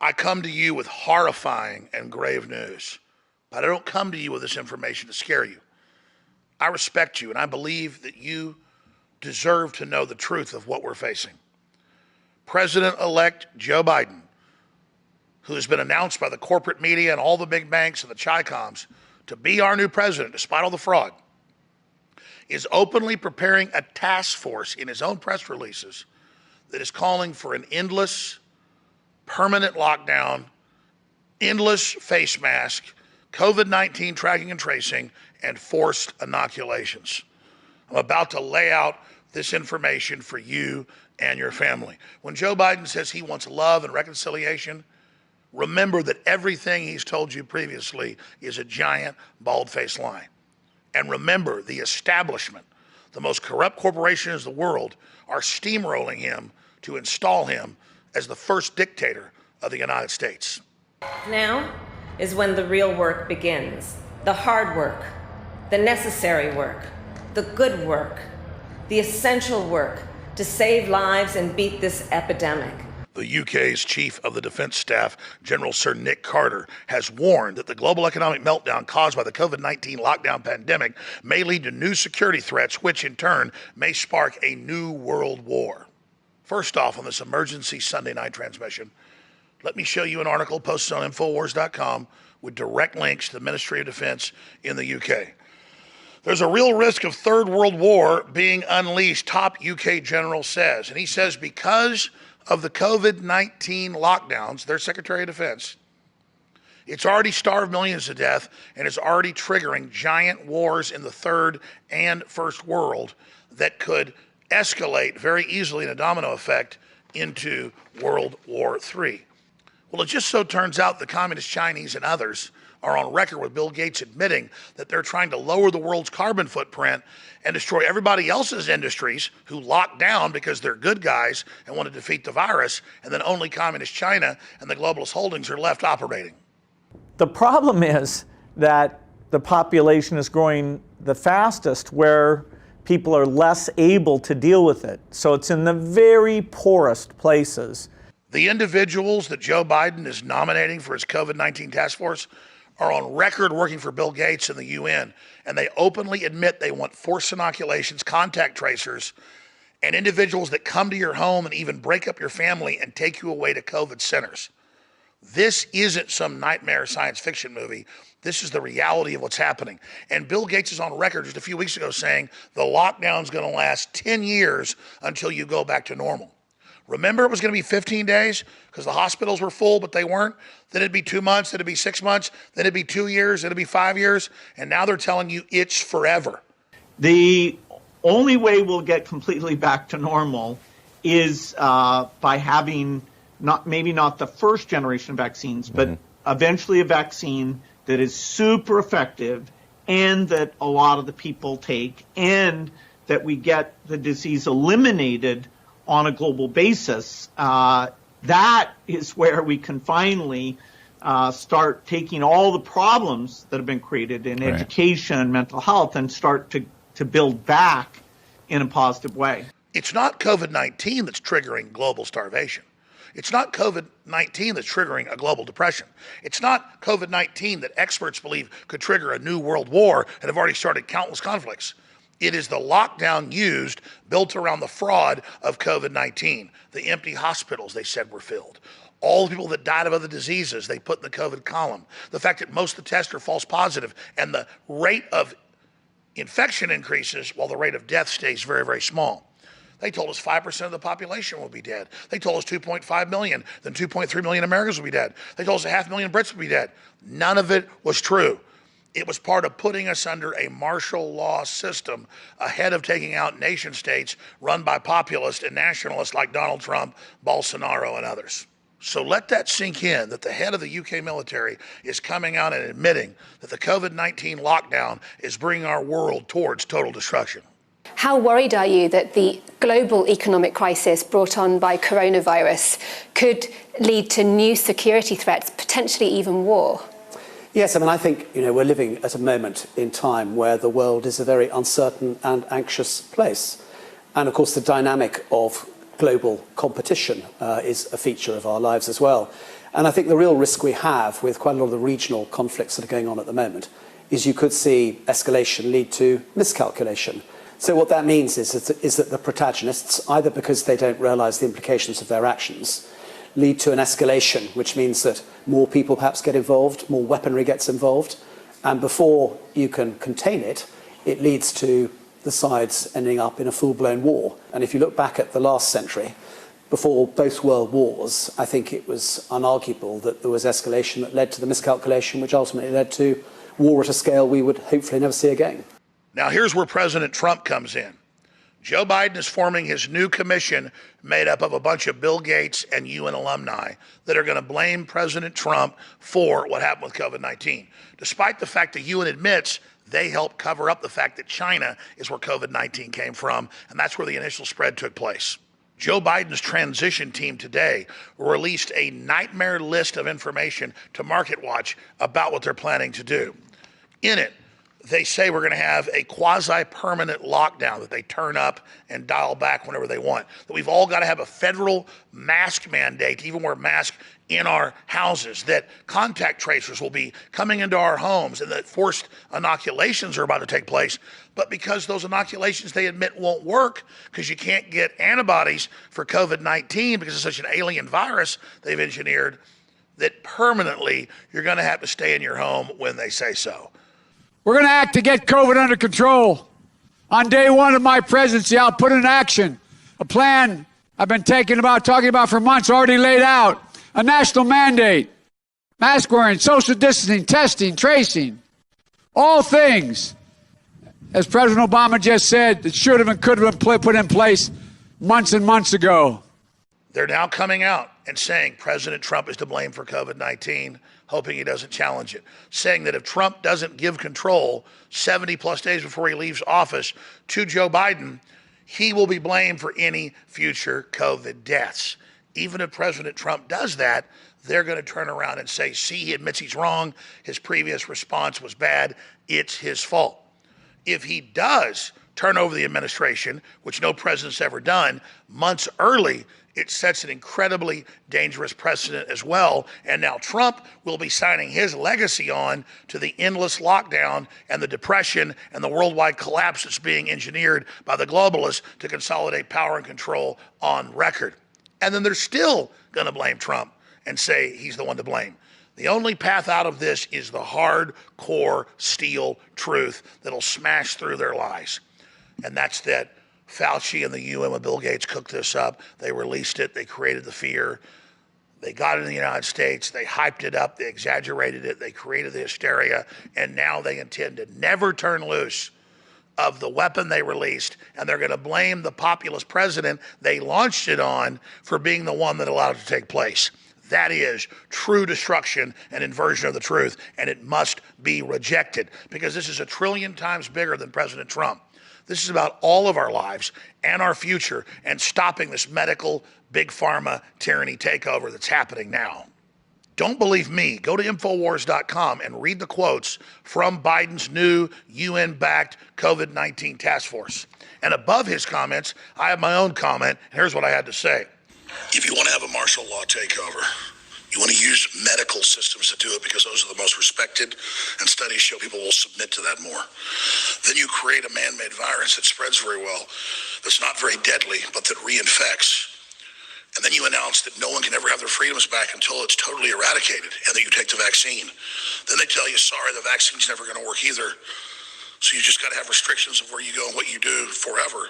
I come to you with horrifying and grave news, but I don't come to you with this information to scare you. I respect you, and I believe that you deserve to know the truth of what we're facing. President-elect Joe Biden, who has been announced by the corporate media and all the big banks and the Chi-Coms to be our new president, despite all the fraud, is openly preparing a task force in his own press releases that is calling for an endless, permanent lockdown, endless face mask, COVID-19 tracking and tracing, and forced inoculations. I'm about to lay out this information for you and your family. When Joe Biden says he wants love and reconciliation, remember that everything he's told you previously is a giant, bald-faced lie. And remember, the establishment, the most corrupt corporations in the world, are steamrolling him to install him as the first dictator of the United States. Now is when the real work begins. The hard work, the necessary work, the good work, the essential work to save lives and beat this epidemic. The UK's Chief of the Defence Staff, General Sir Nick Carter, has warned that the global economic meltdown caused by the COVID-19 lockdown pandemic may lead to new security threats, which in turn may spark a new world war. First off, on this emergency Sunday night transmission, let me show you an article posted on Infowars.com with direct links to the Ministry of Defence in the UK. There's a real risk of third world war being unleashed, top UK general says. And he says because of the COVID-19 lockdowns, their Secretary of Defense, it's already starved millions to death and is already triggering giant wars in the third and first world that could escalate very easily in a domino effect into World War III. Well, it just so turns out the Communist Chinese and others are on record with Bill Gates admitting that they're trying to lower the world's carbon footprint and destroy everybody else's industries who locked down because they're good guys and want to defeat the virus, and then only Communist China and the globalist holdings are left operating. The problem is that the population is growing the fastest where people are less able to deal with it. So it's in the very poorest places. The individuals that Joe Biden is nominating for his COVID-19 task force are on record working for Bill Gates and the UN, and they openly admit they want forced inoculations, contact tracers, and individuals that come to your home and even break up your family and take you away to COVID centers. This isn't some nightmare science fiction movie. This is the reality of what's happening. And Bill Gates is on record just a few weeks ago saying the lockdown's going to last 10 years until you go back to normal. Remember, it was going to be 15 days because the hospitals were full, but they weren't. Then it'd be 2 months, then it'd be 6 months, then it'd be 2 years, then it'd be 5 years. And now they're telling you it's forever. The only way we'll get completely back to normal is by having maybe not the first generation vaccines, but eventually a vaccine that is super effective and that a lot of the people take, and that we get the disease eliminated on a global basis. That is where we can finally start taking all the problems that have been created in education and mental health and start to build back in a positive way. It's not COVID-19 that's triggering global starvation. It's not COVID-19 that's triggering a global depression. It's not COVID-19 that experts believe could trigger a new world war and have already started countless conflicts. It is the lockdown used, built around the fraud of COVID-19. The empty hospitals they said were filled. All the people that died of other diseases they put in the COVID column. The fact that most of the tests are false positive and the rate of infection increases while the rate of death stays very, very small. They told us 5% of the population will be dead. They told us 2.5 million, then 2.3 million Americans will be dead. They told us 500,000 Brits will be dead. None of it was true. It was part of putting us under a martial law system ahead of taking out nation states run by populists and nationalists like Donald Trump, Bolsonaro, and others. So let that sink in, that the head of the UK military is coming out and admitting that the COVID-19 lockdown is bringing our world towards total destruction. How worried are you that the global economic crisis brought on by coronavirus could lead to new security threats, potentially even war? Yes, I mean, I think, we're living at a moment in time where the world is a very uncertain and anxious place. And of course, the dynamic of global competition is a feature of our lives as well. And I think the real risk we have with quite a lot of the regional conflicts that are going on at the moment is you could see escalation lead to miscalculation. So what that means is that the protagonists, either because they don't realise the implications of their actions, lead to an escalation, which means that more people perhaps get involved, more weaponry gets involved, and before you can contain it, it leads to the sides ending up in a full-blown war. And if you look back at the last century, before both world wars, I think it was unarguable that there was escalation that led to the miscalculation, which ultimately led to war at a scale we would hopefully never see again. Now, here's where President Trump comes in. Joe Biden is forming his new commission made up of a bunch of Bill Gates and UN alumni that are going to blame President Trump for what happened with COVID-19, despite the fact that UN admits they helped cover up the fact that China is where COVID-19 came from, and that's where the initial spread took place. Joe Biden's transition team today released a nightmare list of information to MarketWatch about what they're planning to do. In it, they say we're going to have a quasi-permanent lockdown that they turn up and dial back whenever they want. That we've all got to have a federal mask mandate to even wear masks in our houses. That contact tracers will be coming into our homes, and that forced inoculations are about to take place. But because those inoculations, they admit, won't work because you can't get antibodies for COVID-19 because it's such an alien virus they've engineered, that permanently you're going to have to stay in your home when they say so. We're going to act to get COVID under control. On day one of my presidency, I'll put in action a plan I've been talking about for months, already laid out. A national mandate, mask wearing, social distancing, testing, tracing, all things, as President Obama just said, that should have and could have been put in place months and months ago. They're now coming out and saying President Trump is to blame for COVID-19, hoping he doesn't challenge it, saying that if Trump doesn't give control 70 plus days before he leaves office to Joe Biden, he will be blamed for any future COVID deaths. Even if President Trump does that, they're going to turn around and say, see, he admits he's wrong. His previous response was bad. It's his fault. If he does turn over the administration, which no president's ever done, months early, it sets an incredibly dangerous precedent as well. And now Trump will be signing his legacy on to the endless lockdown and the depression and the worldwide collapse that's being engineered by the globalists to consolidate power and control on record. And then they're still going to blame Trump and say he's the one to blame. The only path out of this is the hardcore steel truth that'll smash through their lies. And that's that Fauci and the UN, when Bill Gates cooked this up, they released it, they created the fear, they got it in the United States, they hyped it up, they exaggerated it, they created the hysteria, and now they intend to never turn loose of the weapon they released, and they're going to blame the populist president they launched it on for being the one that allowed it to take place. That is true destruction and inversion of the truth, and it must be rejected because this is 1 trillion times bigger than President Trump. This is about all of our lives and our future and stopping this medical big pharma tyranny takeover that's happening now. Don't believe me. Go to Infowars.com and read the quotes from Biden's new UN-backed COVID-19 task force. And above his comments, I have my own comment. Here's what I had to say. If you want to have a martial law takeover, you want to use medical systems to do it because those are the most respected, and studies show people will submit to that more. Then you create a man-made virus that spreads very well, that's not very deadly, but that reinfects. And then you announce that no one can ever have their freedoms back until it's totally eradicated, and that you take the vaccine. Then they tell you, sorry, the vaccine's never going to work either. So you just got to have restrictions of where you go and what you do forever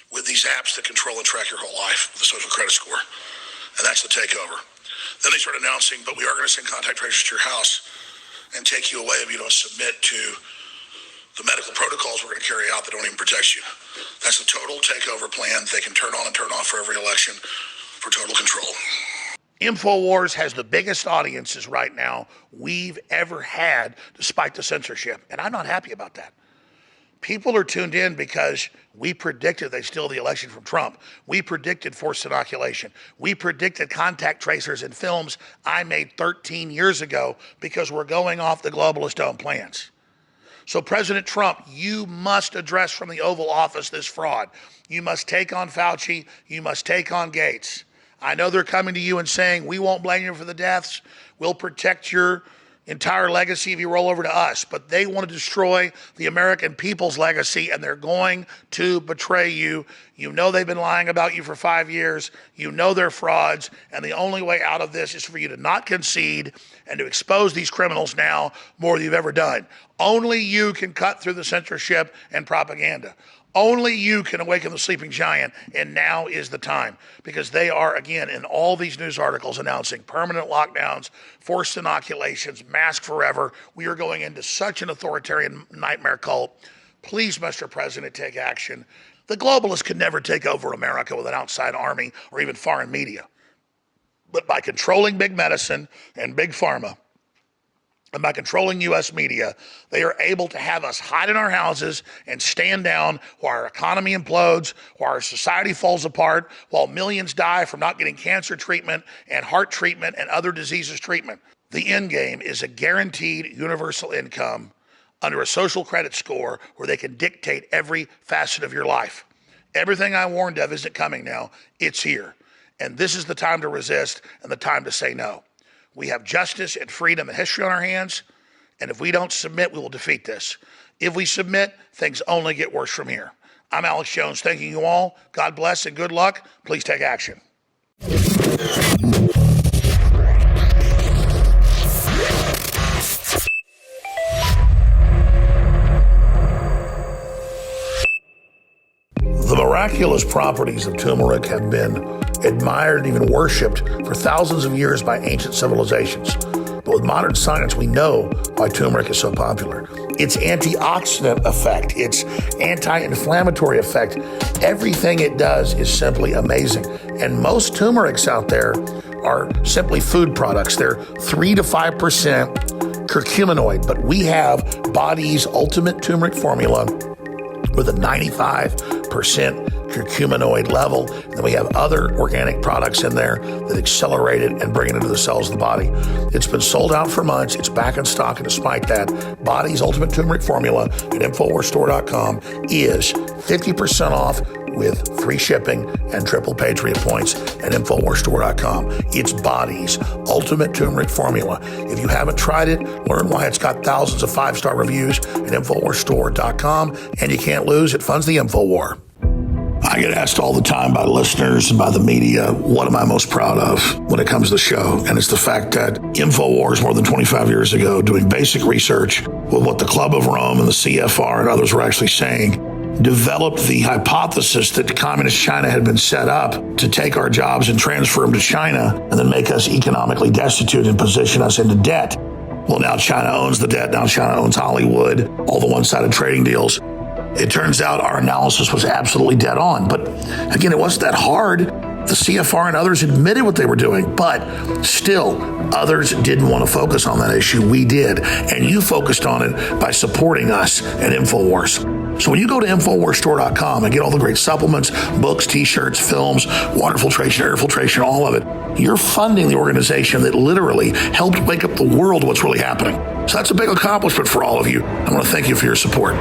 with these apps that control and track your whole life with a social credit score. And that's the takeover. Then they start announcing, but we are going to send contact tracers to your house and take you away if you don't submit to the medical protocols we're going to carry out that don't even protect you. That's a total takeover plan they can turn on and turn off for every election for total control. InfoWars has the biggest audiences right now we've ever had, despite the censorship. And I'm not happy about that. People are tuned in because we predicted they steal the election from Trump. We predicted forced inoculation. We predicted contact tracers in films I made 13 years ago because we're going off the globalist own plans. So President Trump, you must address from the Oval Office this fraud. You must take on Fauci. You must take on Gates. I know they're coming to you and saying, we won't blame you for the deaths. We'll protect your entire legacy if you roll over to us. But they want to destroy the American people's legacy, and they're going to betray you. You know they've been lying about you for 5 years. You know they're frauds. And the only way out of this is for you to not concede and to expose these criminals now more than you've ever done. Only you can cut through the censorship and propaganda. Only you can awaken the sleeping giant, and now is the time, because they are, again, in all these news articles announcing permanent lockdowns, forced inoculations, mask forever. We are going into such an authoritarian nightmare cult. Please, Mr. President, take action. The globalists could never take over America with an outside army or even foreign media. But by controlling big medicine and big pharma, and by controlling U.S. media, they are able to have us hide in our houses and stand down while our economy implodes, while our society falls apart, while millions die from not getting cancer treatment and heart treatment and other diseases treatment. The end game is a guaranteed universal income under a social credit score where they can dictate every facet of your life. Everything I warned of isn't coming now. It's here. And this is the time to resist and the time to say no. We have justice and freedom and history on our hands, and if we don't submit, we will defeat this. If we submit, things only get worse from here. I'm Alex Jones, thanking you all. God bless and good luck. Please take action. The miraculous properties of turmeric have been admired and even worshipped for thousands of years by ancient civilizations. But with modern science, we know why turmeric is so popular. Its antioxidant effect, its anti-inflammatory effect, everything it does is simply amazing. And most turmerics out there are simply food products. They're 3 to 5% curcuminoid, but we have Body's ultimate turmeric formula with a 95% curcuminoid level. And then we have other organic products in there that accelerate it and bring it into the cells of the body. It's been sold out for months. It's back in stock. And despite that, Body's ultimate turmeric formula at InfoWarsStore.com is 50% off with free shipping and triple Patriot points at InfoWarsStore.com. It's Body's ultimate turmeric formula. If you haven't tried it, learn why it's got thousands of 5-star reviews at InfoWarsStore.com. And you can't lose. It funds the InfoWar. I get asked all the time by listeners and by the media, what am I most proud of when it comes to the show? And it's the fact that InfoWars, more than 25 years ago, doing basic research with what the Club of Rome and the CFR and others were actually saying, developed the hypothesis that communist China had been set up to take our jobs and transfer them to China and then make us economically destitute and position us into debt. Well, now China owns the debt. Now China owns Hollywood, all the one-sided trading deals. It turns out our analysis was absolutely dead on. But again, it wasn't that hard. The CFR and others admitted what they were doing, but still, others didn't want to focus on that issue. We did, and you focused on it by supporting us at InfoWars. So when you go to InfoWarsStore.com and get all the great supplements, books, t-shirts, films, water filtration, air filtration, all of it, you're funding the organization that literally helped wake up the world to what's really happening. So that's a big accomplishment for all of you. I want to thank you for your support.